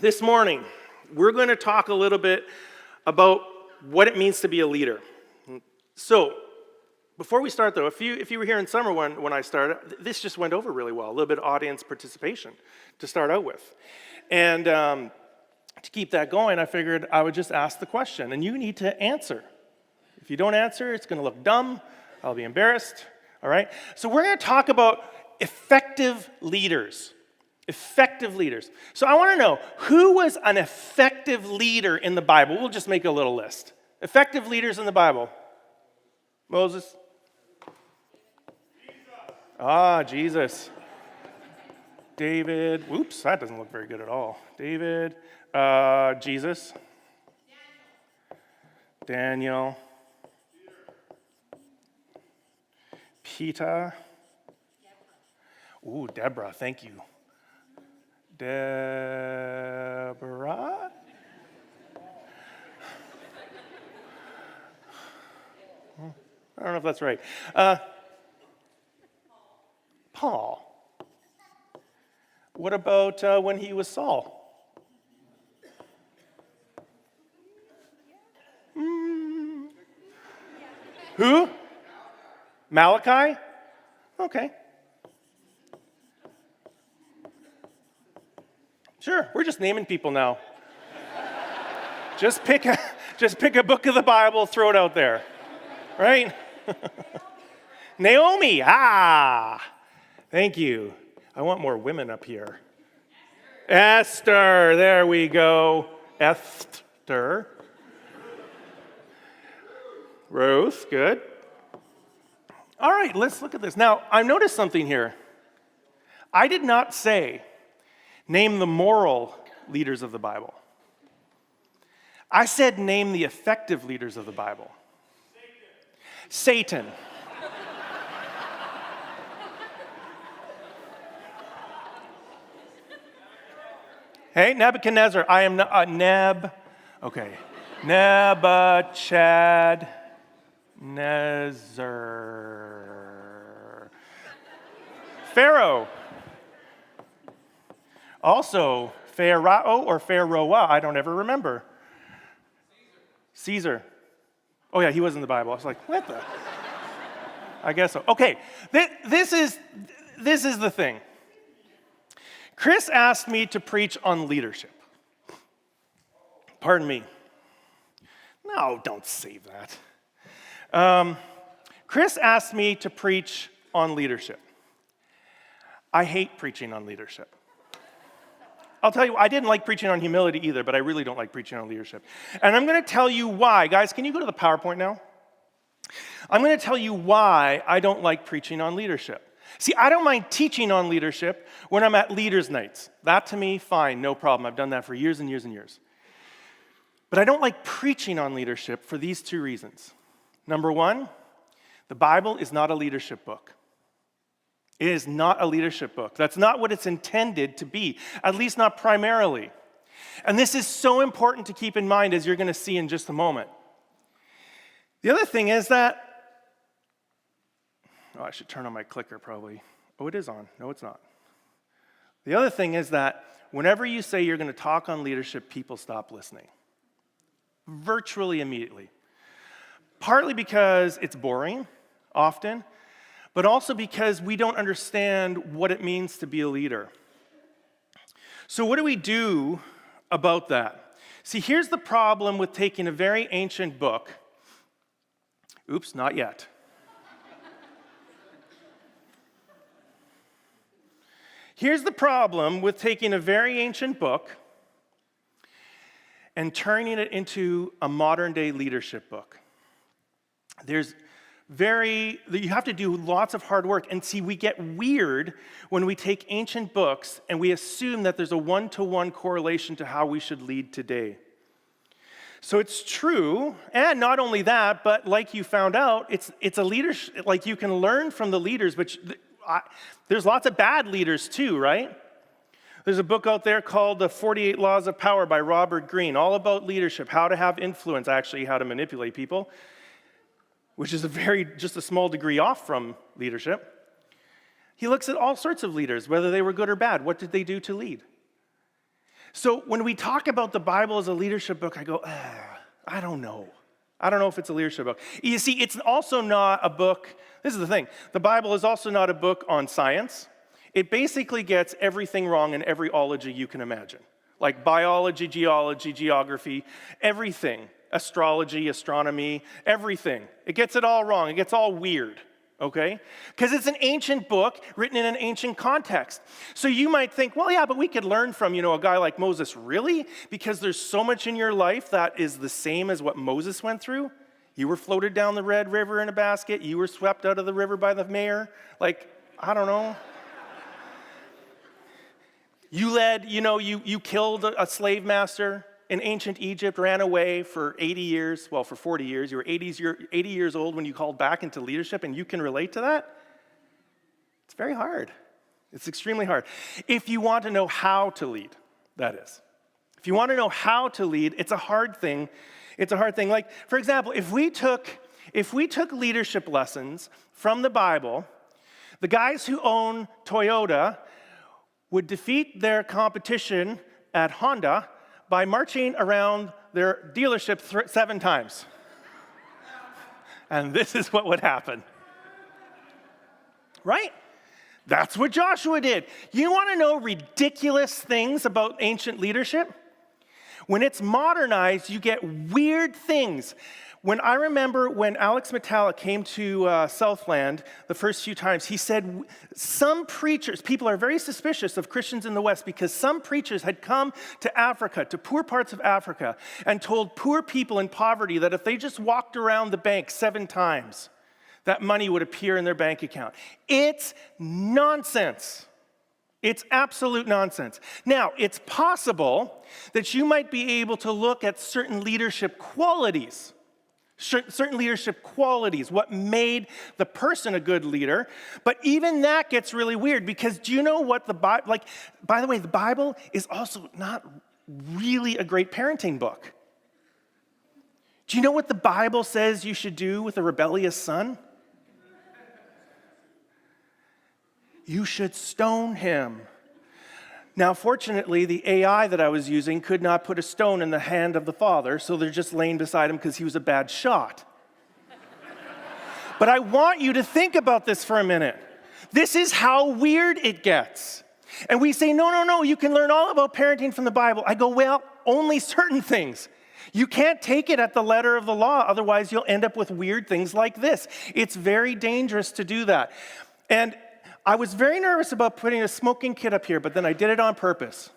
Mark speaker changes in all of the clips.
Speaker 1: This morning, we're going to talk a little bit about what it means to be a leader. So, before we start though, if you were here in summer when I started, this just went over really well, a little bit of audience participation to start out with. And to keep that going, I figured I would just ask the question, and you need to answer. If you don't answer, it's going to look dumb, I'll be embarrassed, all right? So we're going to talk about effective leaders. Effective leaders. So I want to know, who was an effective leader in the Bible? We'll just make a little list. Effective leaders in the Bible. Moses. Jesus. David. Oops, that doesn't look very good at all. David. Jesus. Daniel. Peter. Ooh, Deborah, thank you. Deborah? I don't know if that's right. Paul. What about when he was Saul? Who? Malachi? Okay. Sure, we're just naming people now. Just pick a book of the Bible, throw it out there, right? Naomi, thank you. I want more women up here. Esther, there we go. Esther. Ruth, good. All right, let's look at this. Now, I noticed something here. I did not say, name the moral leaders of the Bible. I said name the effective leaders of the Bible. Satan. Hey, Nebuchadnezzar. I am okay. Nebuchadnezzar. Pharaoh. Also, Pharaoh or Pharaoh, I don't ever remember. Caesar. Oh yeah, he was in the Bible. I was like, what the? I guess so. Okay, this is the thing. Chris asked me to preach on leadership. Pardon me. No, don't say that. Chris asked me to preach on leadership. I hate preaching on leadership. I'll tell you, I didn't like preaching on humility either, but I really don't like preaching on leadership. And I'm going to tell you why. Guys, can you go to the PowerPoint now? I'm going to tell you why I don't like preaching on leadership. See, I don't mind teaching on leadership when I'm at leaders' nights. That to me, fine, no problem. I've done that for years and years and years. But I don't like preaching on leadership for these two reasons. Number one, the Bible is not a leadership book. It is not a leadership book. That's not what it's intended to be, at least not primarily. And this is so important to keep in mind, as you're going to see in just a moment. The other thing is that, I should turn on my clicker probably. Oh, it is on. No, it's not. The other thing is that whenever you say you're going to talk on leadership, people stop listening. Virtually immediately. Partly because it's boring, often, but also because we don't understand what it means to be a leader. So what do we do about that? See, here's the problem with taking a very ancient book. Oops, not yet. Here's the problem with taking a very ancient book and turning it into a modern-day leadership book. You have to do lots of hard work. And see, we get weird when we take ancient books and we assume that there's a one-to-one correlation to how we should lead today. So it's true, and not only that, but like you found out, it's a leadership, like you can learn from the leaders, there's lots of bad leaders too, right? There's a book out there called The 48 Laws of Power by Robert Greene, all about leadership, how to have influence, actually how to manipulate people. which is just a small degree off from leadership. He looks at all sorts of leaders, whether they were good or bad. What did they do to lead? So when we talk about the Bible as a leadership book, I go, I don't know. I don't know if it's a leadership book. You see, it's also not a book. This is the thing. The Bible is also not a book on science. It basically gets everything wrong in every ology you can imagine. Like biology, geology, geography, everything. Astrology, astronomy, everything. It gets it all wrong. It gets all weird, okay? Because it's an ancient book written in an ancient context. So you might think, well, yeah, but we could learn from, a guy like Moses. Really? Because there's so much in your life that is the same as what Moses went through? You were floated down the Red River in a basket. You were swept out of the river by the mayor. Like, I don't know. You led, you killed a slave master in ancient Egypt, ran away for 80 years, well, for 40 years. You were 80 years old when you called back into leadership, and you can relate to that? It's very hard. It's extremely hard. If you want to know how to lead, that is. If you want to know how to lead, it's a hard thing. It's a hard thing. Like, for example, if we took leadership lessons from the Bible, the guys who own Toyota would defeat their competition at Honda by marching around their dealership 7 times. And this is what would happen. Right? That's what Joshua did. You want to know ridiculous things about ancient leadership? When it's modernized, you get weird things. I remember when Alex Metallic came to Southland the first few times, he said some preachers, people are very suspicious of Christians in the West because some preachers had come to Africa, to poor parts of Africa, and told poor people in poverty that if they just walked around the bank 7 times, that money would appear in their bank account. It's nonsense. It's absolute nonsense. Now, it's possible that you might be able to look at certain leadership qualities, what made the person a good leader. But even that gets really weird because do you know what by the way, the Bible is also not really a great parenting book. Do you know what the Bible says you should do with a rebellious son? You should stone him. Now, fortunately, the AI that I was using could not put a stone in the hand of the father, so they're just laying beside him because he was a bad shot. But I want you to think about this for a minute. This is how weird it gets. And we say, no, you can learn all about parenting from the Bible. I go, well, only certain things. You can't take it at the letter of the law, otherwise you'll end up with weird things like this. It's very dangerous to do that. And I was very nervous about putting a smoking kid up here, but then I did it on purpose.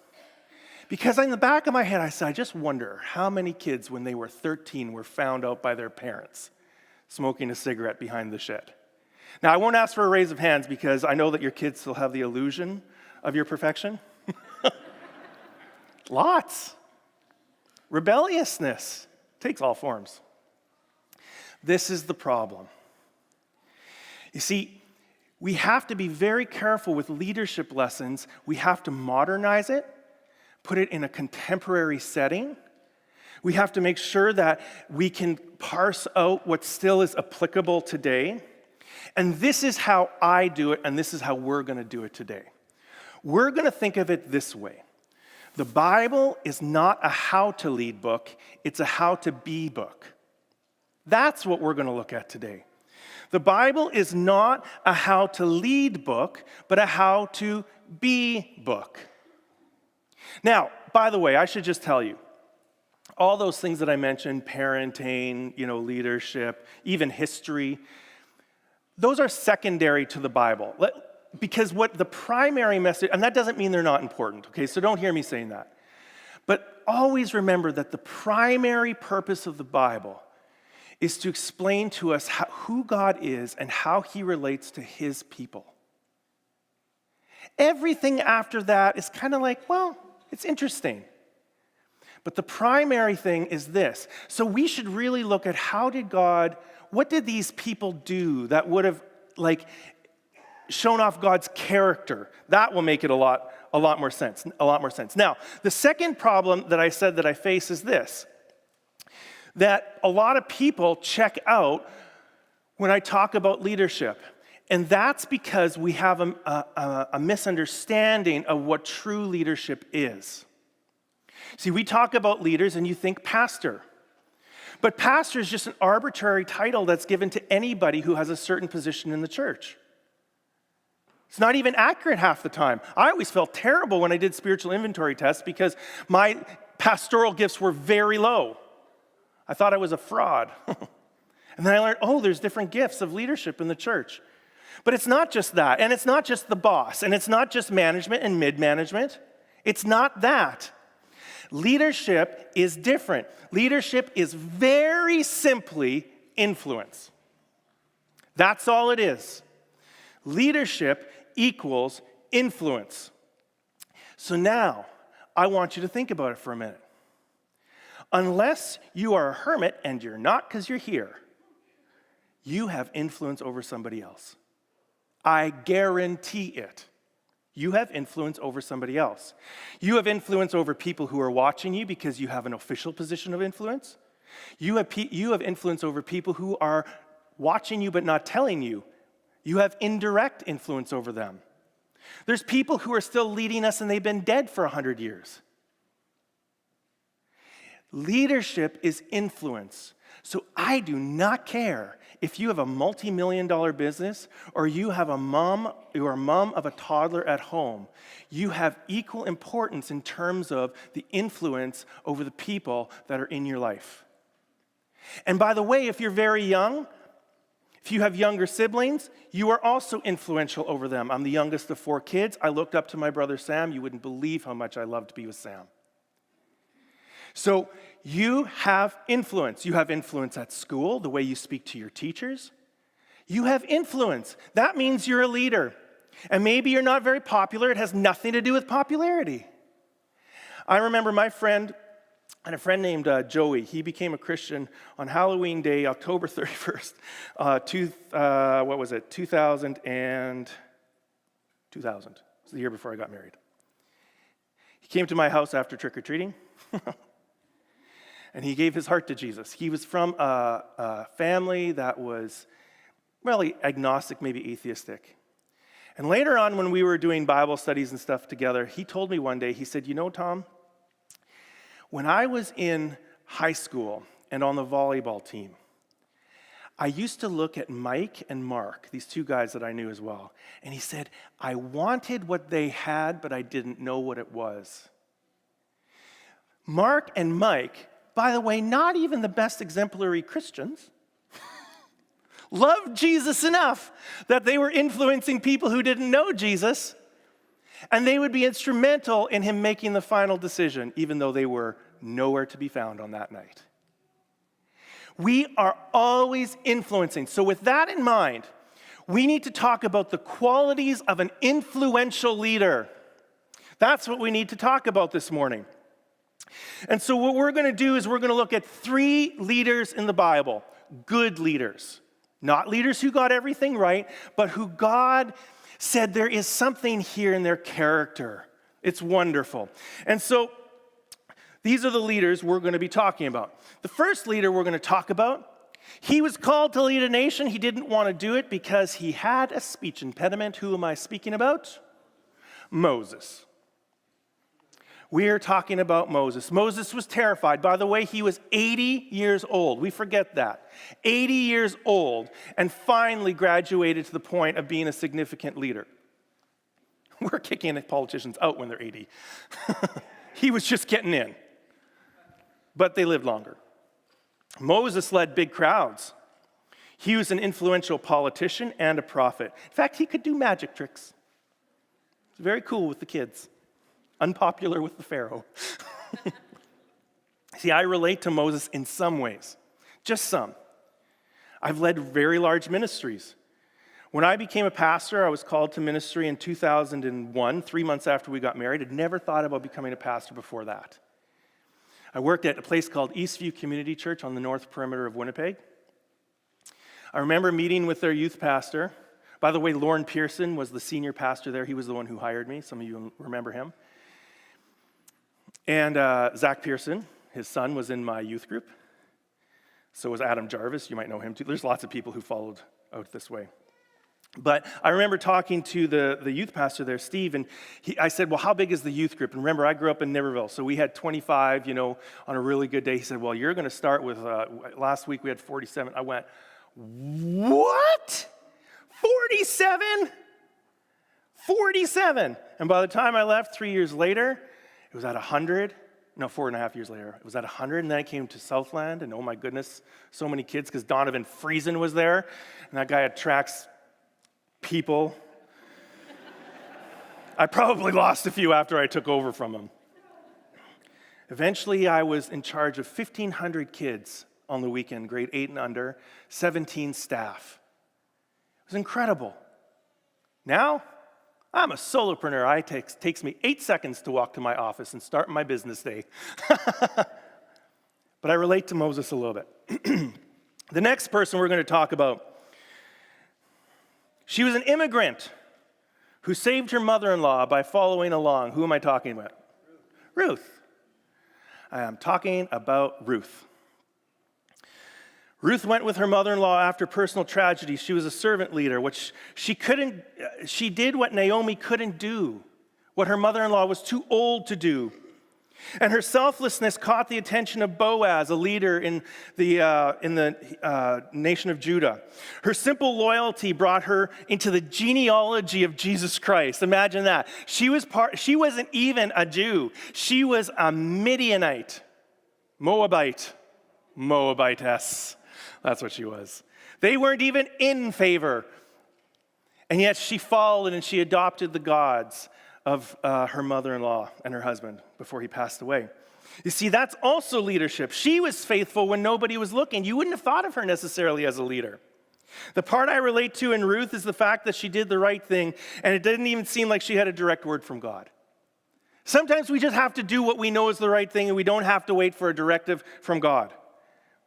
Speaker 1: Because in the back of my head, I said, I just wonder how many kids, when they were 13, were found out by their parents smoking a cigarette behind the shed. Now, I won't ask for a raise of hands because I know that your kids still have the illusion of your perfection. Lots. Rebelliousness takes all forms. This is the problem. You see, we have to be very careful with leadership lessons. We have to modernize it, put it in a contemporary setting. We have to make sure that we can parse out what still is applicable today. And this is how I do it, and this is how we're going to do it today. We're going to think of it this way. The Bible is not a how-to-lead book. It's a how-to-be book. That's what we're going to look at today. The Bible is not a how-to-lead book, but a how-to-be book. Now, by the way, I should just tell you, all those things that I mentioned, parenting, leadership, even history, those are secondary to the Bible. Because what the primary message, and that doesn't mean they're not important, okay? So don't hear me saying that. But always remember that the primary purpose of the Bible is to explain to us who God is and how he relates to his people. Everything after that is kind of like, well, it's interesting. But the primary thing is this. So we should really look at what did these people do that would have shown off God's character? That will make it a lot more sense. Now, the second problem that I said that I face is this. That a lot of people check out when I talk about leadership. And that's because we have a misunderstanding of what true leadership is. See, we talk about leaders and you think pastor. But pastor is just an arbitrary title that's given to anybody who has a certain position in the church. It's not even accurate half the time. I always felt terrible when I did spiritual inventory tests because my pastoral gifts were very low. I thought I was a fraud. And then I learned, there's different gifts of leadership in the church. But it's not just that, and it's not just the boss, and it's not just management and mid-management. It's not that. Leadership is different. Leadership is very simply influence. That's all it is. Leadership equals influence. So now, I want you to think about it for a minute. Unless you are a hermit, and you're not because you're here, you have influence over somebody else. I guarantee it. You have influence over somebody else. You have influence over people who are watching you because you have an official position of influence. You have influence over people who are watching you but not telling you. You have indirect influence over them. There's people who are still leading us and they've been dead for 100 years. Leadership is influence. So I do not care if you have a multi-million-dollar business or you are a mom of a toddler at home. You have equal importance in terms of the influence over the people that are in your life. And by the way, if you're very young, if you have younger siblings, you are also influential over them. I'm the youngest of 4 kids. I looked up to my brother Sam. You wouldn't believe how much I love to be with Sam. So you have influence. You have influence at school, the way you speak to your teachers. You have influence. That means you're a leader. And maybe you're not very popular. It has nothing to do with popularity. I remember my friend, I had a friend named Joey. He became a Christian on Halloween Day, October 31st, 2000. It was the year before I got married. He came to my house after trick-or-treating. And he gave his heart to Jesus. He was from a family that was really agnostic, maybe atheistic. And later on, when we were doing Bible studies and stuff together, he told me one day, he said, you know, Thom, when I was in high school and on the volleyball team, I used to look at Mike and Mark, these 2 guys that I knew as well, and he said, I wanted what they had, but I didn't know what it was. Mark and Mike, by the way, not even the best exemplary Christians, loved Jesus enough that they were influencing people who didn't know Jesus, and they would be instrumental in him making the final decision, even though they were nowhere to be found on that night. We are always influencing. So with that in mind, we need to talk about the qualities of an influential leader. That's what we need to talk about this morning. And so what we're going to do is we're going to look at 3 leaders in the Bible, good leaders. Not leaders who got everything right, but who God said there is something here in their character. It's wonderful. And so these are the leaders we're going to be talking about. The first leader we're going to talk about, he was called to lead a nation. He didn't want to do it because he had a speech impediment. Who am I speaking about? Moses. We are talking about Moses. Moses was terrified. By the way, he was 80 years old. We forget that. 80 years old and finally graduated to the point of being a significant leader. We're kicking politicians out when they're 80. He was just getting in. But they lived longer. Moses led big crowds. He was an influential politician and a prophet. In fact, he could do magic tricks. It's very cool with the kids. Unpopular with the Pharaoh. See, I relate to Moses in some ways, just some. I've led very large ministries. When I became a pastor, I was called to ministry in 2001, 3 months after we got married. I'd never thought about becoming a pastor before that. I worked at a place called Eastview Community Church on the north perimeter of Winnipeg. I remember meeting with their youth pastor. By the way, Lauren Pearson was the senior pastor there. He was the one who hired me. Some of you remember him. And Zach Pearson, his son, was in my youth group. So was Adam Jarvis. You might know him too. There's lots of people who followed out this way. But I remember talking to the youth pastor there, Steve, and I said, well, how big is the youth group? And remember, I grew up in Niverville, so we had 25, on a really good day. He said, well, you're going to start with, last week we had 47. I went, what? 47? 47. And by the time I left 3 years later, it was at 100. No, 4.5 years later, it was at 100, and then I came to Southland, and oh my goodness, so many kids, because Donovan Friesen was there, and that guy attracts people. I probably lost a few after I took over from him. Eventually, I was in charge of 1,500 kids on the weekend, grade 8 and under, 17 staff. It was incredible. Now, I'm a solopreneur. It takes me 8 seconds to walk to my office and start my business day. But I relate to Moses a little bit. The next person we're going to talk about, she was an immigrant who saved her mother-in-law by following along. Who am I talking about? Ruth. I am talking about Ruth. Ruth went with her mother-in-law after personal tragedy. She was a servant leader, which she did what Naomi couldn't do, what her mother-in-law was too old to do. And her selflessness caught the attention of Boaz, a leader in the nation of Judah. Her simple loyalty brought her into the genealogy of Jesus Christ. Imagine that. She wasn't even a Jew. She was a Midianite, Moabitess. That's what she was. They weren't even in favor. And yet she followed and she adopted the gods of her mother-in-law and her husband before he passed away. You see, that's also leadership. She was faithful when nobody was looking. You wouldn't have thought of her necessarily as a leader. The part I relate to in Ruth is the fact that she did the right thing, and it didn't even seem like she had a direct word from God. Sometimes we just have to do what we know is the right thing, and we don't have to wait for a directive from God.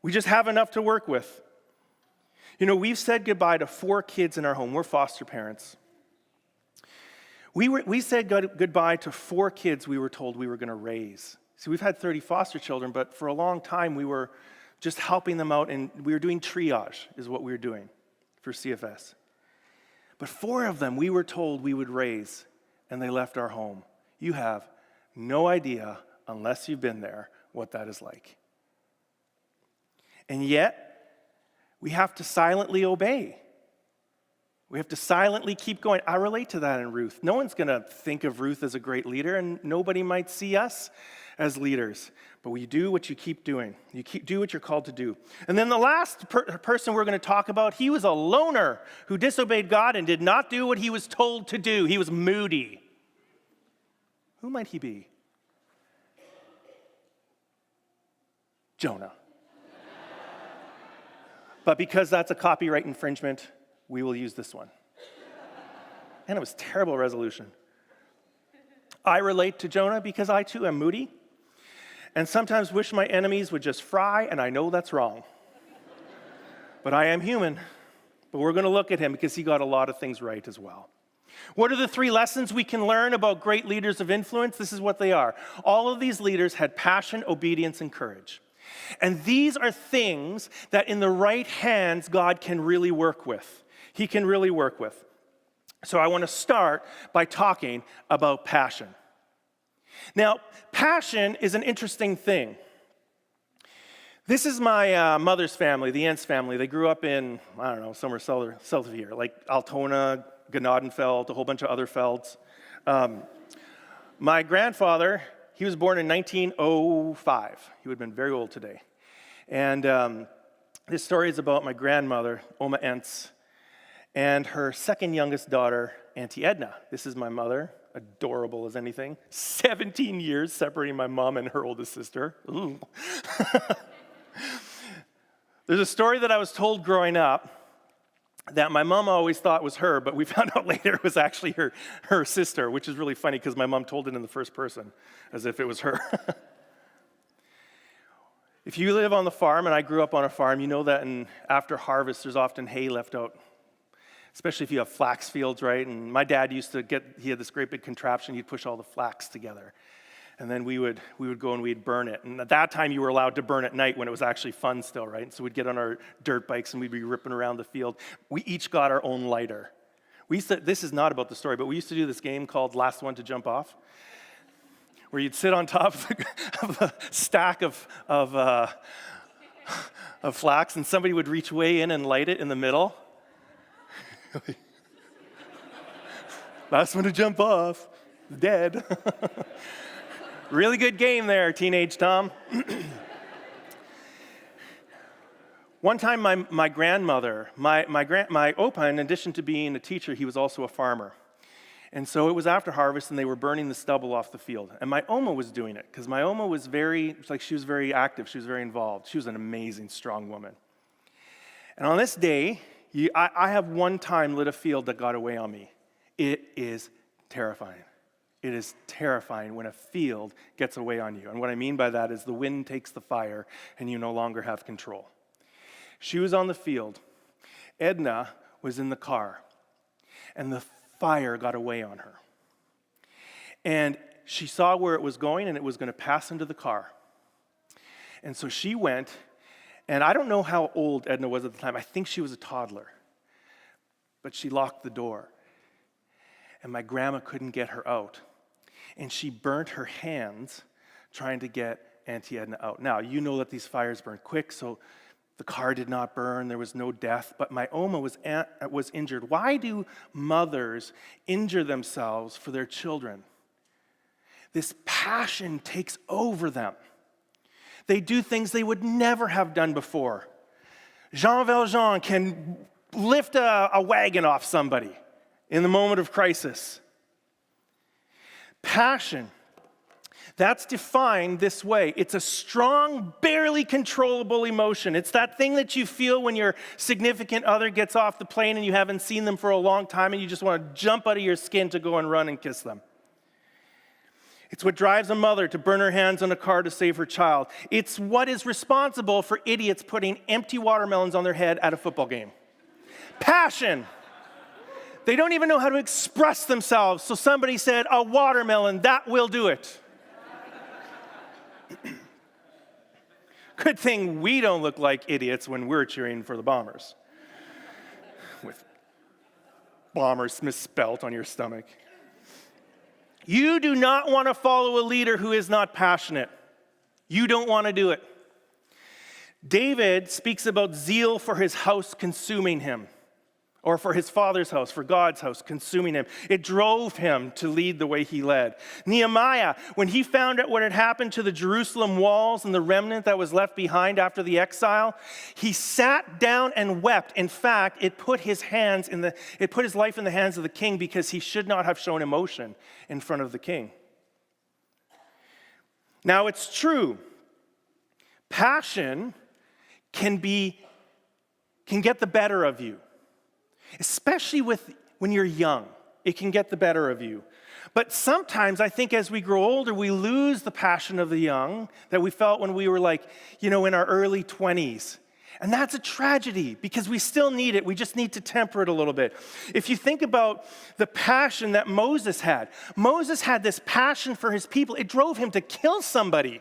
Speaker 1: We just have enough to work with. We've said goodbye to 4 kids in our home. We're foster parents. We said goodbye to 4 kids we were told we were going to raise. See, we've had 30 foster children, but for a long time we were just helping them out, and we were doing triage is what we were doing for CFS. But 4 of them we were told we would raise, and they left our home. You have no idea, unless you've been there, what that is like. And yet, we have to silently obey. We have to silently keep going. I relate to that in Ruth. No one's going to think of Ruth as a great leader, and nobody might see us as leaders. But we do what you keep doing. You do what you're called to do. And then the last person we're going to talk about, he was a loner who disobeyed God and did not do what he was told to do. He was moody. Who might he be? Jonah. But because that's a copyright infringement, we will use this one. And it was a terrible resolution. I relate to Jonah because I too am moody and sometimes wish my enemies would just fry, and I know that's wrong. But I am human. But we're going to look at him because he got a lot of things right as well. What are the 3 lessons we can learn about great leaders of influence? This is what they are. All of these leaders had passion, obedience, and courage. And these are things that in the right hands, God can really work with. He can really work with. So I want to start by talking about passion. Now, passion is an interesting thing. This is my mother's family, the Ents family. They grew up in, somewhere south of here, like Altona, Gnadenfeld, a whole bunch of other felds. My grandfather, he was born in 1905. He would have been very old today. And this story is about my grandmother, Oma Ents, and her second youngest daughter, Auntie Edna. This is my mother, adorable as anything. 17 years separating my mom and her oldest sister. Ooh. There's a story that I was told growing up that my mom always thought was her, but we found out later it was actually her sister, which is really funny because my mom told it in the first person, as if it was her. If you live on the farm, and I grew up on a farm, you know that after harvest, there's often hay left out, especially if you have flax fields, right? And my dad he had this great big contraption, he'd push all the flax together. And then we would go and we'd burn it. And at that time, you were allowed to burn at night when it was actually fun still, right? So we'd get on our dirt bikes and we'd be ripping around the field. We each got our own lighter. This is not about the story, but we used to do this game called Last One to Jump Off, where you'd sit on top of a stack of flax, and somebody would reach way in and light it in the middle. Last one to jump off, dead. Really good game there, teenage Thom. One time, my grandmother, my Opa, in addition to being a teacher, he was also a farmer. And so it was after harvest, and they were burning the stubble off the field. And my Oma was doing it, because my Oma was she was very active, she was very involved. She was an amazing, strong woman. And on this day, I have one time lit a field that got away on me. It is terrifying. It is terrifying when a field gets away on you. And what I mean by that is the wind takes the fire, and you no longer have control. She was on the field. Edna was in the car, and the fire got away on her. And she saw where it was going, and it was going to pass into the car. And so she went, and I don't know how old Edna was at the time. I think she was a toddler. But she locked the door, and my grandma couldn't get her out. And she burnt her hands trying to get Auntie Edna out. Now, you know that these fires burn quick, so the car did not burn, there was no death, but my Oma was injured. Why do mothers injure themselves for their children? This passion takes over them. They do things they would never have done before. Jean Valjean can lift a wagon off somebody in the moment of crisis. Passion. That's defined this way. It's a strong, barely controllable emotion. It's that thing that you feel when your significant other gets off the plane and you haven't seen them for a long time and you just want to jump out of your skin to go and run and kiss them. It's what drives a mother to burn her hands on a car to save her child. It's what is responsible for idiots putting empty watermelons on their head at a football game. Passion. They don't even know how to express themselves, so somebody said, a watermelon, that will do it. Good thing we don't look like idiots when we're cheering for the Bombers. With Bombers misspelt on your stomach. You do not want to follow a leader who is not passionate. You don't want to do it. David speaks about zeal for his house consuming him. Or for his father's house, for God's house, consuming him. It drove him to lead the way he led. Nehemiah, when he found out what had happened to the Jerusalem walls and the remnant that was left behind after the exile, he sat down and wept. In fact, it put his life in the hands of the king because he should not have shown emotion in front of the king. Now, it's true. Passion can get the better of you. Especially when you're young, it can get the better of you. But sometimes I think as we grow older, we lose the passion of the young that we felt when we were in our early 20s. And that's a tragedy because we still need it. We just need to temper it a little bit. If you think about the passion that Moses had this passion for his people. It drove him to kill somebody.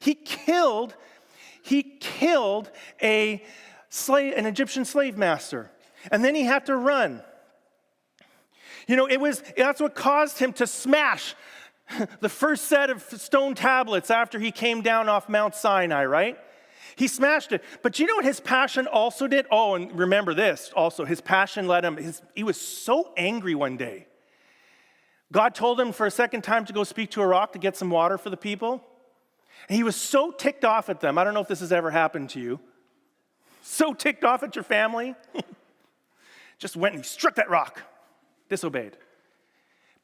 Speaker 1: He killed an Egyptian slave master. And then he had to run. That's what caused him to smash the first set of stone tablets after he came down off Mount Sinai, right? He smashed it. But you know what his passion also did? Oh, and remember this also. His passion led him, he was so angry one day. God told him for a second time to go speak to a rock to get some water for the people. And he was so ticked off at them. I don't know if this has ever happened to you. So ticked off at your family. Just went and he struck that rock. Disobeyed.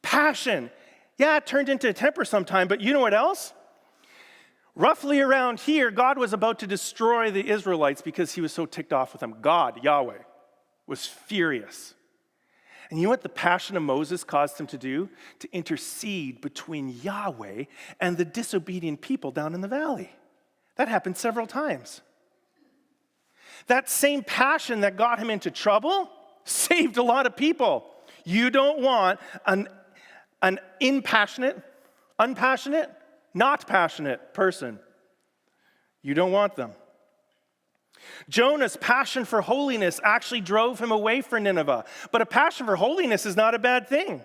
Speaker 1: Passion. Yeah, it turned into a temper sometime, but you know what else? Roughly around here, God was about to destroy the Israelites because he was so ticked off with them. God, Yahweh, was furious. And you know what the passion of Moses caused him to do? To intercede between Yahweh and the disobedient people down in the valley. That happened several times. That same passion that got him into trouble saved a lot of people. You don't want an unpassionate, not passionate person. You don't want them. Jonah's passion for holiness actually drove him away from Nineveh. But a passion for holiness is not a bad thing.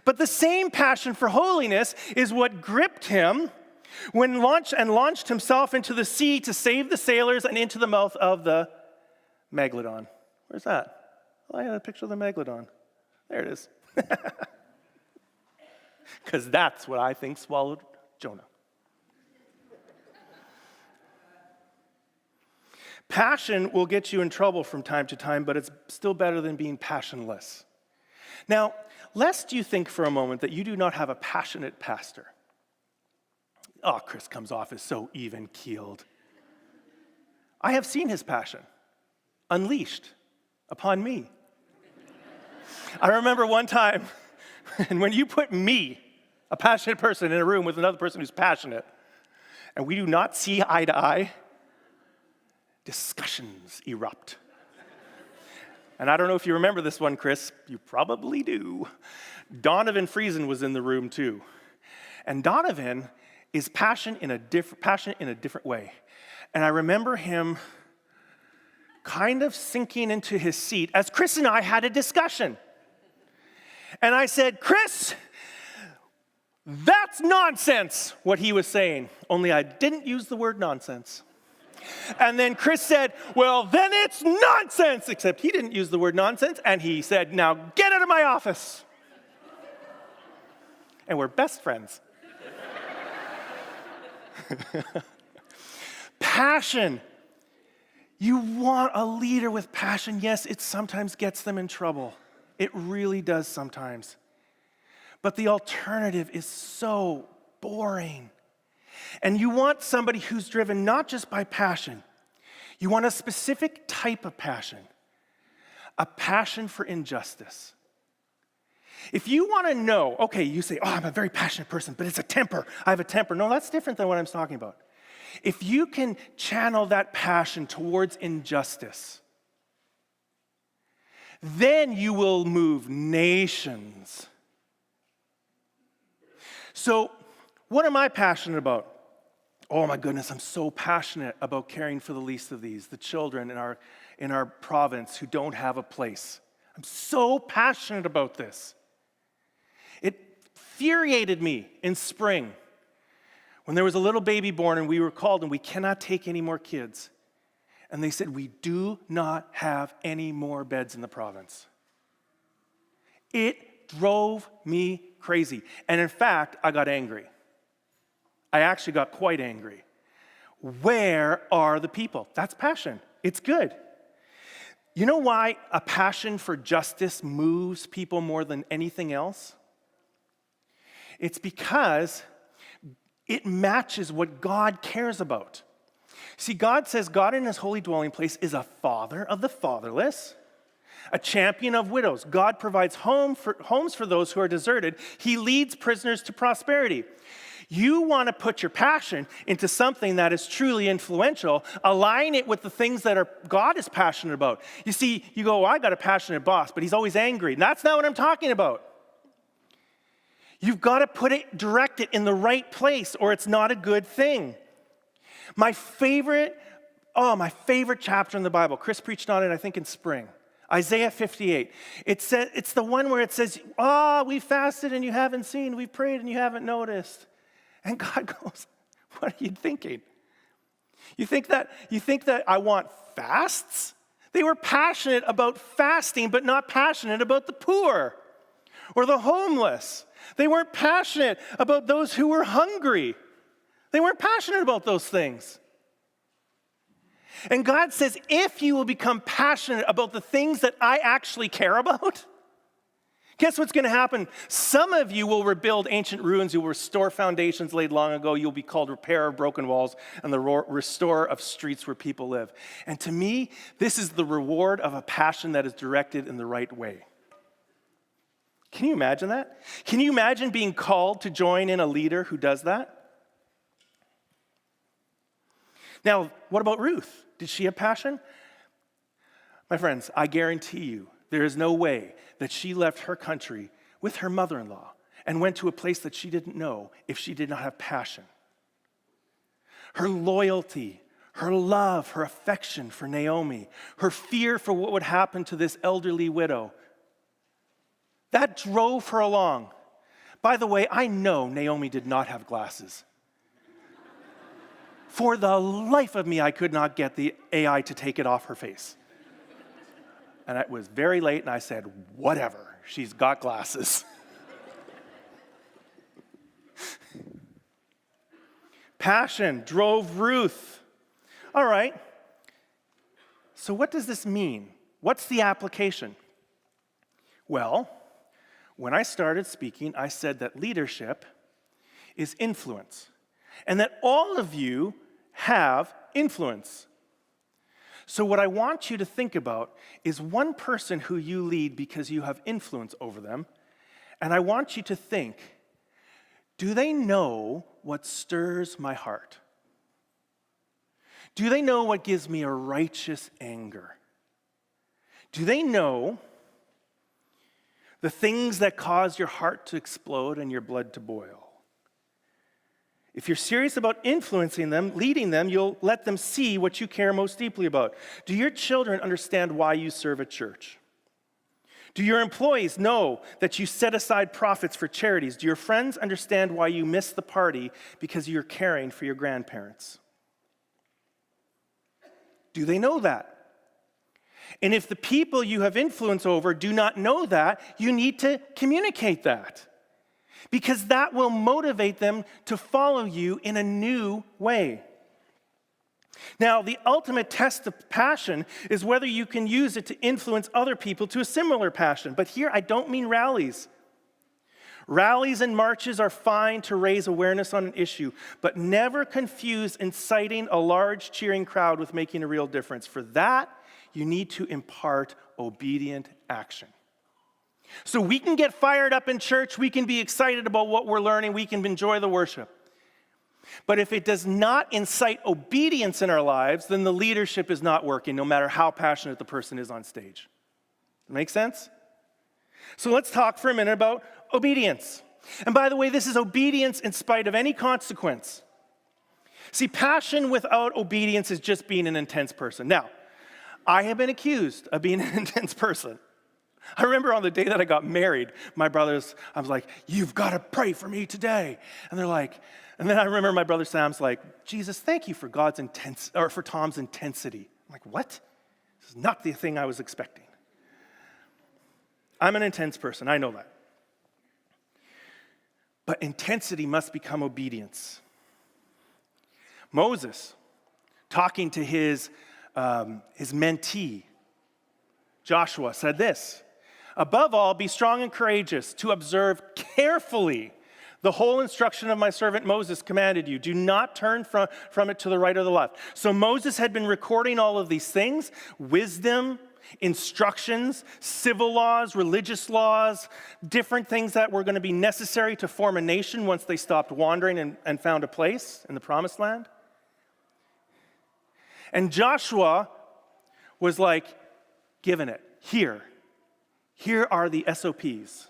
Speaker 1: But the same passion for holiness is what gripped him when launched himself into the sea to save the sailors and into the mouth of the Megalodon. Where's that? Oh, I had a picture of the Megalodon. There it is. Because that's what I think swallowed Jonah. Passion will get you in trouble from time to time, but it's still better than being passionless. Now, lest you think for a moment that you do not have a passionate pastor. Oh, Chris comes off as so even-keeled. I have seen his passion unleashed upon me. I remember one time, and when you put me, a passionate person, in a room with another person who's passionate, and we do not see eye to eye, discussions erupt. And I don't know if you remember this one, Chris. You probably do. Donovan Friesen was in the room too. And Donovan is passionate in a different way. And I remember him kind of sinking into his seat as Chris and I had a discussion. And I said, Chris, that's nonsense, what he was saying. Only I didn't use the word nonsense. And then Chris said, well, then it's nonsense, except he didn't use the word nonsense, and he said, now get out of my office. And we're best friends. Passion. You want a leader with passion. Yes, it sometimes gets them in trouble. It really does sometimes. But the alternative is so boring. And you want somebody who's driven not just by passion. You want a specific type of passion. A passion for injustice. If you want to know, okay, you say, oh, I'm a very passionate person, but it's a temper. I have a temper. No, that's different than what I'm talking about. If you can channel that passion towards injustice, then you will move nations. So, what am I passionate about? Oh my goodness, I'm so passionate about caring for the least of these, the children in our province who don't have a place. I'm so passionate about this. It infuriated me in spring when there was a little baby born and we were called and we cannot take any more kids. And they said, we do not have any more beds in the province. It drove me crazy. And in fact, I got angry. I actually got quite angry. Where are the people? That's passion. It's good. You know why a passion for justice moves people more than anything else? It's because it matches what God cares about. See, God says God in his holy dwelling place is a father of the fatherless, a champion of widows. God provides homes for those who are deserted. He leads prisoners to prosperity. You want to put your passion into something that is truly influential, align it with the things that God is passionate about. You see, you go, well, I got a passionate boss, but he's always angry. And that's not what I'm talking about. You've got to direct it in the right place, or it's not a good thing. My favorite chapter in the Bible, Chris preached on it, I think, in spring. Isaiah 58. It's the one where it says, we fasted and you haven't seen, we prayed and you haven't noticed. And God goes, what are you thinking? You think that I want fasts? They were passionate about fasting, but not passionate about the poor or the homeless. They weren't passionate about those who were hungry. They weren't passionate about those things. And God says, if you will become passionate about the things that I actually care about, guess what's going to happen? Some of you will rebuild ancient ruins. You'll restore foundations laid long ago. You'll be called repairer of broken walls and the restorer of streets where people live. And to me, this is the reward of a passion that is directed in the right way. Can you imagine that? Can you imagine being called to join in a leader who does that? Now, what about Ruth? Did she have passion? My friends, I guarantee you, there is no way that she left her country with her mother-in-law and went to a place that she didn't know if she did not have passion. Her loyalty, her love, her affection for Naomi, her fear for what would happen to this elderly widow. That drove her along. By the way, I know Naomi did not have glasses. For the life of me, I could not get the AI to take it off her face. And it was very late, and I said, whatever, she's got glasses. Passion drove Ruth. All right, so what does this mean? What's the application? Well, when I started speaking, I said that leadership is influence, and that all of you have influence. So what I want you to think about is one person who you lead because you have influence over them, and I want you to think, do they know what stirs my heart? Do they know what gives me a righteous anger? Do they know the things that cause your heart to explode and your blood to boil? If you're serious about influencing them, leading them, you'll let them see what you care most deeply about. Do your children understand why you serve at church? Do your employees know that you set aside profits for charities? Do your friends understand why you miss the party because you're caring for your grandparents? Do they know that? And if the people you have influence over do not know that, you need to communicate that, because that will motivate them to follow you in a new way. Now, the ultimate test of passion is whether you can use it to influence other people to a similar passion. But here, I don't mean rallies. Rallies and marches are fine to raise awareness on an issue, but never confuse inciting a large cheering crowd with making a real difference. For that, you need to impart obedient action. So we can get fired up in church, we can be excited about what we're learning, we can enjoy the worship. But if it does not incite obedience in our lives, then the leadership is not working, no matter how passionate the person is on stage. Make sense? So let's talk for a minute about obedience. And by the way, this is obedience in spite of any consequence. See, passion without obedience is just being an intense person. Now, I have been accused of being an intense person. I remember on the day that I got married, I was like, you've got to pray for me today. And they're like, and then I remember my brother Sam's like, Jesus, thank you for for Thom's intensity. I'm like, what? This is not the thing I was expecting. I'm an intense person, I know that. But intensity must become obedience. Moses, talking to his mentee, Joshua, said this: above all, be strong and courageous to observe carefully the whole instruction of my servant Moses commanded you. Do not turn from it to the right or the left. So Moses had been recording all of these things: wisdom, instructions, civil laws, religious laws, different things that were going to be necessary to form a nation once they stopped wandering and found a place in the promised land. And Joshua was like, given it. Here are the SOPs.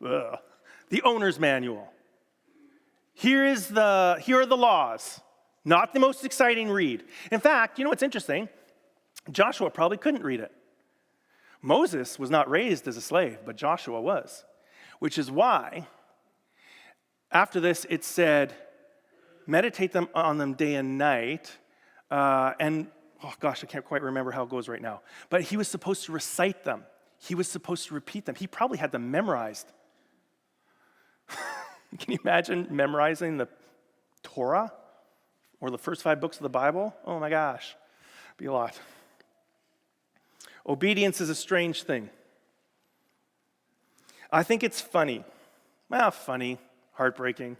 Speaker 1: The owner's manual. Here are the laws. Not the most exciting read. In fact, you know what's interesting? Joshua probably couldn't read it. Moses was not raised as a slave, but Joshua was. Which is why, after this, it said, meditate on them day and night. And, oh gosh, I can't quite remember how it goes right now. But he was supposed to recite them. He was supposed to repeat them. He probably had them memorized. Can you imagine memorizing the Torah or the first 5 books of the Bible? Oh my gosh, it'd be a lot. Obedience is a strange thing. I think it's funny. Well, funny, heartbreaking.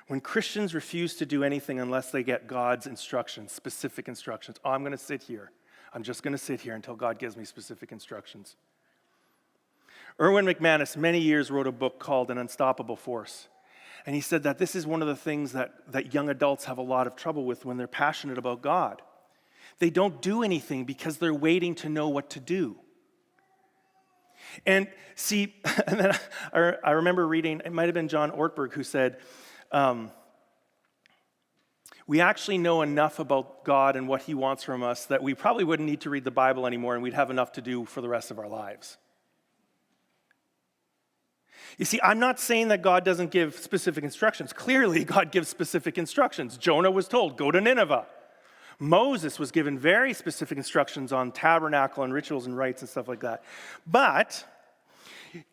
Speaker 1: When Christians refuse to do anything unless they get God's instructions, specific instructions. Oh, I'm going to sit here. I'm just going to sit here until God gives me specific instructions. Erwin McManus, many years, wrote a book called An Unstoppable Force. And he said that this is one of the things that young adults have a lot of trouble with when they're passionate about God. They don't do anything because they're waiting to know what to do. And see, and then I remember reading, it might have been John Ortberg who said, we actually know enough about God and what he wants from us that we probably wouldn't need to read the Bible anymore and we'd have enough to do for the rest of our lives. You see, I'm not saying that God doesn't give specific instructions. Clearly, God gives specific instructions. Jonah was told, go to Nineveh. Moses was given very specific instructions on tabernacle and rituals and rites and stuff like that. But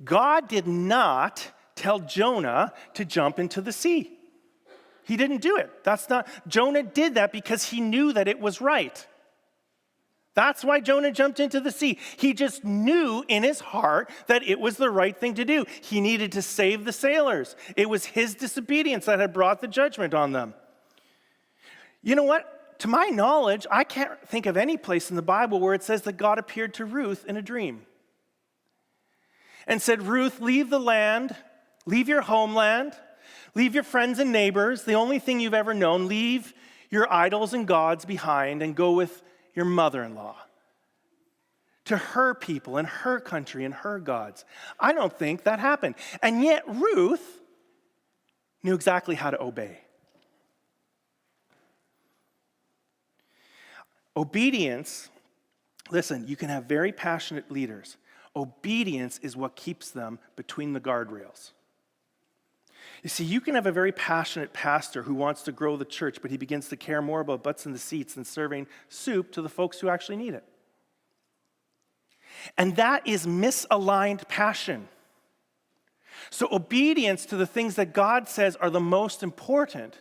Speaker 1: God did not tell Jonah to jump into the sea. He didn't do it. Jonah did that because he knew that it was right. That's why Jonah jumped into the sea. He just knew in his heart that it was the right thing to do. He needed to save the sailors. It was his disobedience that had brought the judgment on them. You know what? To my knowledge, I can't think of any place in the Bible where it says that God appeared to Ruth in a dream and said, Ruth, leave the land, leave your homeland, leave your friends and neighbors, the only thing you've ever known, leave your idols and gods behind and go with your mother-in-law to her people and her country and her gods. I don't think that happened. And yet Ruth knew exactly how to obey. Obedience, listen, you can have very passionate leaders. Obedience is what keeps them between the guardrails. You see, you can have a very passionate pastor who wants to grow the church, but he begins to care more about butts in the seats than serving soup to the folks who actually need it. And that is misaligned passion. So obedience to the things that God says are the most important,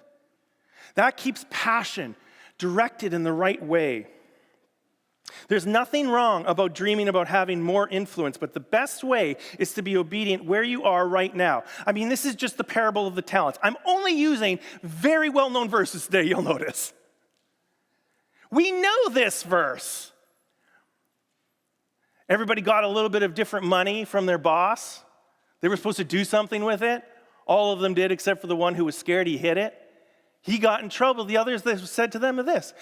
Speaker 1: that keeps passion directed in the right way. There's nothing wrong about dreaming about having more influence, but the best way is to be obedient where you are right now. I mean, this is just the parable of the talents. I'm only using very well-known verses today, you'll notice. We know this verse. Everybody got a little bit of different money from their boss. They were supposed to do something with it. All of them did, except for the one who was scared he hid it. He got in trouble. The others said to them this.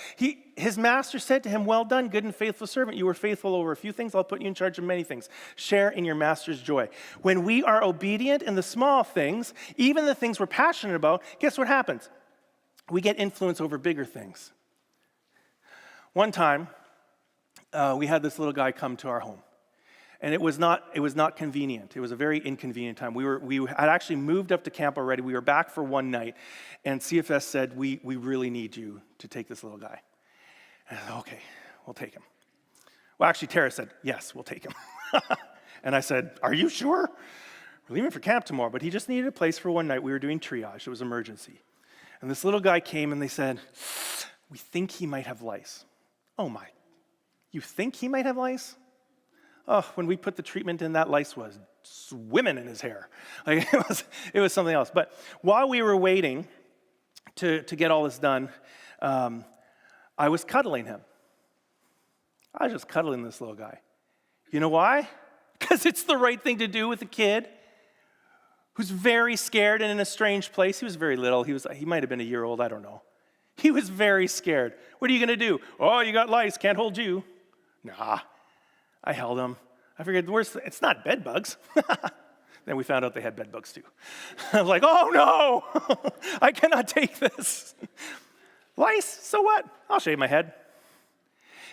Speaker 1: His master said to him, well done, good and faithful servant. You were faithful over a few things. I'll put you in charge of many things. Share in your master's joy. When we are obedient in the small things, even the things we're passionate about, guess what happens? We get influence over bigger things. One time, we had this little guy come to our home. And it was not convenient. It was a very inconvenient time. We had actually moved up to camp already. We were back for one night, and CFS said, we really need you to take this little guy. And I said, okay, we'll take him. Well, actually, Tara said, yes, we'll take him. And I said, are you sure? We're leaving for camp tomorrow, but he just needed a place for one night. We were doing triage. It was emergency. And this little guy came, and they said, we think he might have lice. Oh, my. You think he might have lice? Oh, when we put the treatment in, that lice was swimming in his hair. Like it was something else. But while we were waiting to get all this done, I was cuddling him. I was just cuddling this little guy. You know why? Because it's the right thing to do with a kid who's very scared and in a strange place. He was very little. He might have been a year old. I don't know. He was very scared. What are you going to do? Oh, you got lice. Can't hold you. Nah. I held him. I figured the worst, it's not bed bugs. Then we found out they had bed bugs too. I was like, oh no, I cannot take this. Lice, so what? I'll shave my head.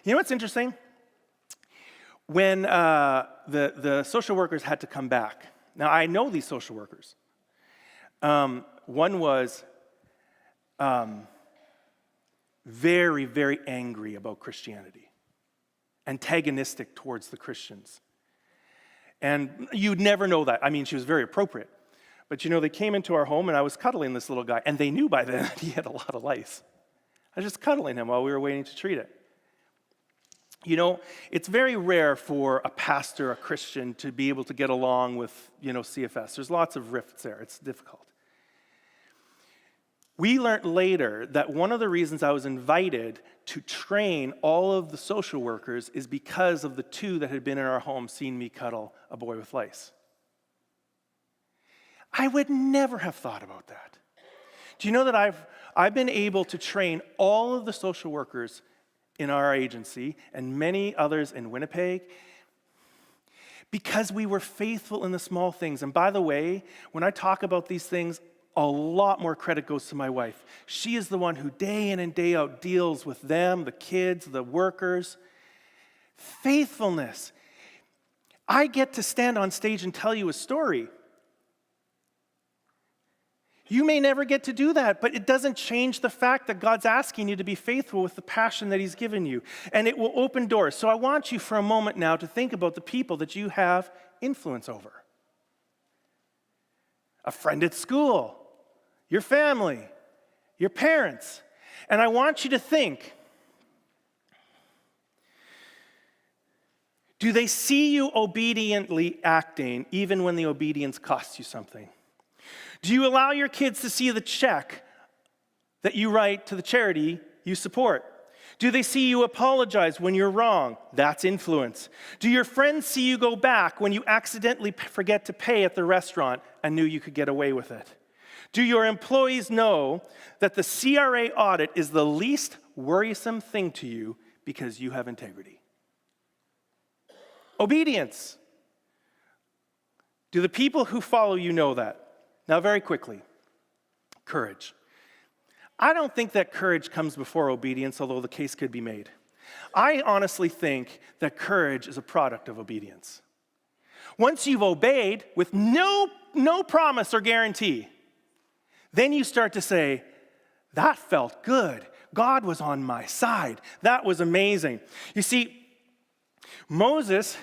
Speaker 1: You know what's interesting? When the social workers had to come back. Now I know these social workers. One was very, very angry about Christianity. Antagonistic towards the Christians. And you'd never know that. I mean, she was very appropriate. But you know, they came into our home and I was cuddling this little guy, and they knew by then that he had a lot of lice. I was just cuddling him while we were waiting to treat it. You know, it's very rare for a pastor, a Christian, to be able to get along with, CFS. There's lots of rifts there. It's difficult. We learned later that one of the reasons I was invited to train all of the social workers is because of the two that had been in our home seeing me cuddle a boy with lice. I would never have thought about that. Do you know that I've been able to train all of the social workers in our agency and many others in Winnipeg because we were faithful in the small things. And by the way, when I talk about these things, a lot more credit goes to my wife. She is the one who day in and day out deals with them, the kids, the workers. Faithfulness. I get to stand on stage and tell you a story. You may never get to do that, but it doesn't change the fact that God's asking you to be faithful with the passion that he's given you. And it will open doors. So I want you for a moment now to think about the people that you have influence over. A friend at school, your family, your parents. And I want you to think, do they see you obediently acting even when the obedience costs you something? Do you allow your kids to see the check that you write to the charity you support? Do they see you apologize when you're wrong? That's influence. Do your friends see you go back when you accidentally forget to pay at the restaurant and knew you could get away with it? Do your employees know that the CRA audit is the least worrisome thing to you because you have integrity? Obedience. Do the people who follow you know that? Now, very quickly, courage. I don't think that courage comes before obedience, although the case could be made. I honestly think that courage is a product of obedience. Once you've obeyed with no promise or guarantee, then you start to say, that felt good. God was on my side. That was amazing. You see, Moses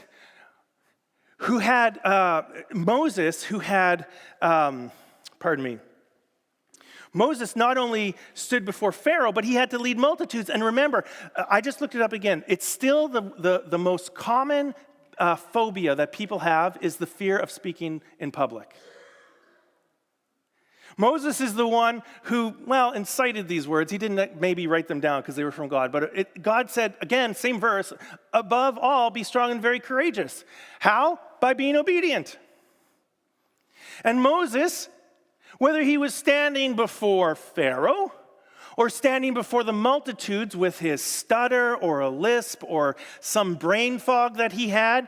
Speaker 1: not only stood before Pharaoh, but he had to lead multitudes. And remember, I just looked it up again. It's still the most common phobia that people have is the fear of speaking in public. Moses is the one who, incited these words. He didn't maybe write them down because they were from God. But God said, again, same verse, above all, be strong and very courageous. How? By being obedient. And Moses, whether he was standing before Pharaoh or standing before the multitudes with his stutter or a lisp or some brain fog that he had,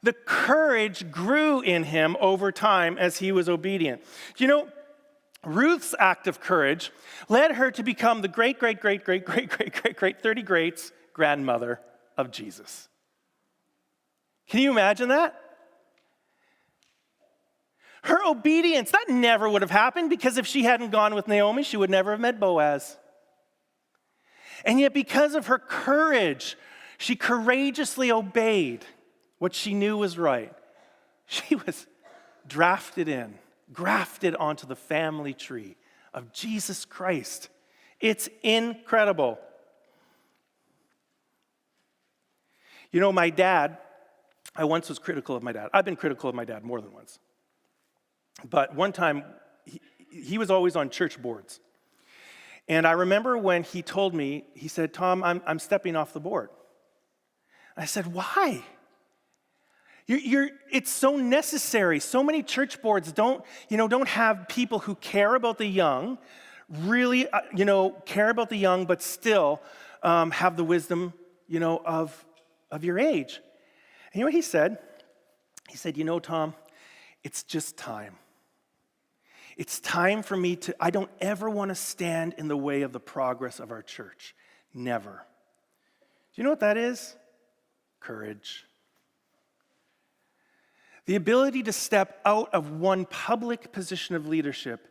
Speaker 1: the courage grew in him over time as he was obedient. You know, Ruth's act of courage led her to become the great 30 greats grandmother of Jesus. Can you imagine that? Her obedience, that never would have happened because if she hadn't gone with Naomi, she would never have met Boaz. And yet because of her courage, she courageously obeyed what she knew was right. She was grafted onto the family tree of Jesus Christ. It's incredible. You know, my dad, I once was critical of my dad. I've been critical of my dad more than once. But one time, he was always on church boards. And I remember when he told me, he said, Thom, I'm stepping off the board. I said, why? It's so necessary. So many church boards don't have people who care about the young, really, care about the young, but still have the wisdom, of your age. And you know what he said? He said, Thom, it's just time. It's time for me I don't ever want to stand in the way of the progress of our church. Never. Do you know what that is? Courage. The ability to step out of one public position of leadership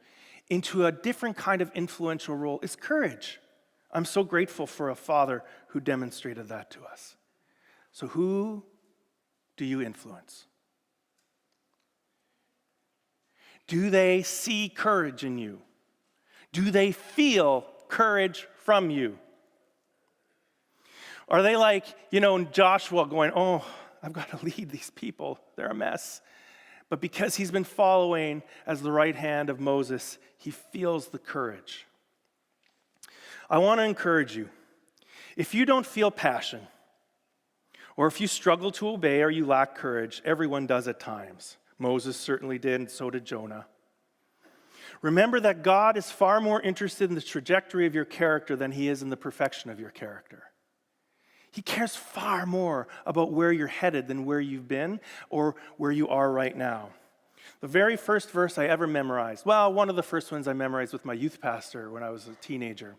Speaker 1: into a different kind of influential role is courage. I'm so grateful for a father who demonstrated that to us. So who do you influence? Do they see courage in you? Do they feel courage from you? Are they like, Joshua going, I've got to lead these people. They're a mess. But because he's been following as the right hand of Moses, he feels the courage. I want to encourage you. If you don't feel passion, or if you struggle to obey or you lack courage, everyone does at times. Moses certainly did, and so did Jonah. Remember that God is far more interested in the trajectory of your character than he is in the perfection of your character. He cares far more about where you're headed than where you've been or where you are right now. The very first verse I ever memorized, well, one of the first ones I memorized with my youth pastor when I was a teenager,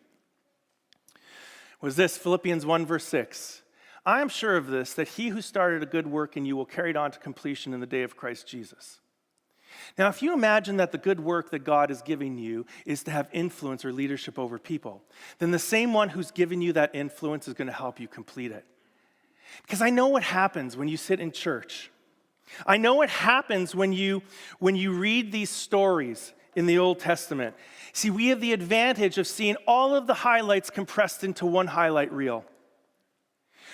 Speaker 1: was this, Philippians 1, verse 6. I am sure of this, that he who started a good work in you will carry it on to completion in the day of Christ Jesus. Now, if you imagine that the good work that God is giving you is to have influence or leadership over people, then the same one who's giving you that influence is going to help you complete it. Because I know what happens when you sit in church. I know what happens when you read these stories in the Old Testament. See, we have the advantage of seeing all of the highlights compressed into one highlight reel.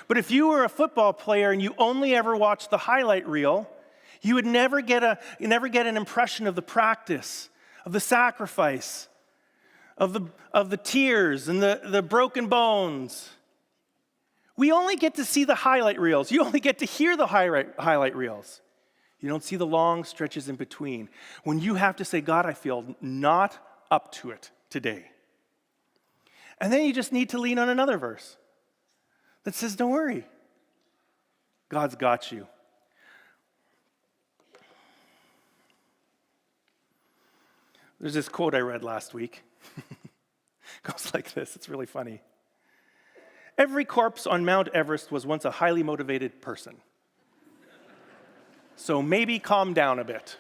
Speaker 1: But if you were a football player and you only ever watched the highlight reel, you would never get an impression of the practice, of the sacrifice, of the tears and the broken bones. We only get to see the highlight reels. You only get to hear the highlight reels. You don't see the long stretches in between. When you have to say, God, I feel not up to it today. And then you just need to lean on another verse that says, don't worry. God's got you. There's this quote I read last week. It goes like this. It's really funny. Every corpse on Mount Everest was once a highly motivated person. So maybe calm down a bit.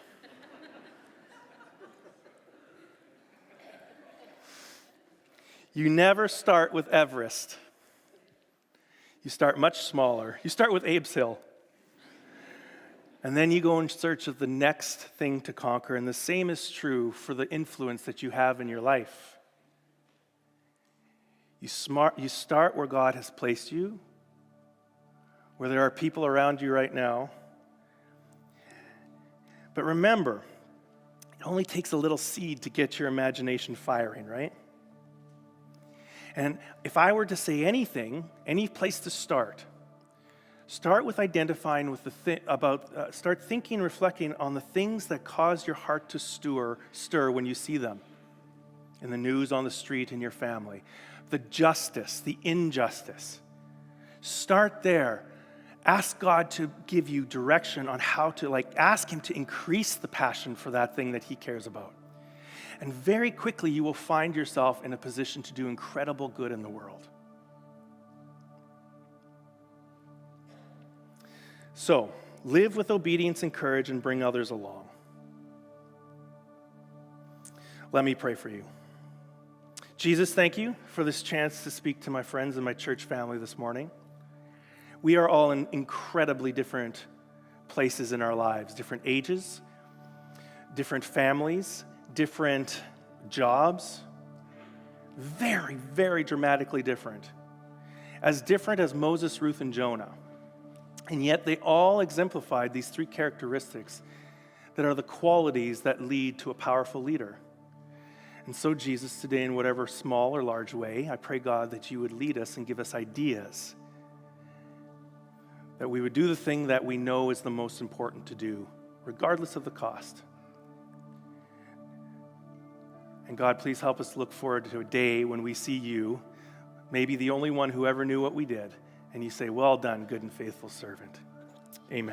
Speaker 1: You never start with Everest. You start much smaller. You start with Abe's Hill. And then you go in search of the next thing to conquer. And the same is true for the influence that you have in your life. You start where God has placed you, where there are people around you right now. But remember, it only takes a little seed to get your imagination firing, right? And if I were to say anything, any place to start with identifying with start thinking, reflecting on the things that cause your heart to stir when you see them in the news, on the street, in your family. The justice, the injustice. Start there. Ask God to give you direction on how to, ask him to increase the passion for that thing that he cares about. And very quickly, you will find yourself in a position to do incredible good in the world. So, live with obedience and courage and bring others along. Let me pray for you. Jesus, thank you for this chance to speak to my friends and my church family this morning. We are all in incredibly different places in our lives, different ages, different families, different jobs, very, very dramatically different. As different as Moses, Ruth, and Jonah. And yet they all exemplified these three characteristics that are the qualities that lead to a powerful leader. And so, Jesus, today in whatever small or large way, I pray, God, that you would lead us and give us ideas, that we would do the thing that we know is the most important to do, regardless of the cost. And God, please help us look forward to a day when we see you, maybe the only one who ever knew what we did, and you say, well done, good and faithful servant. Amen.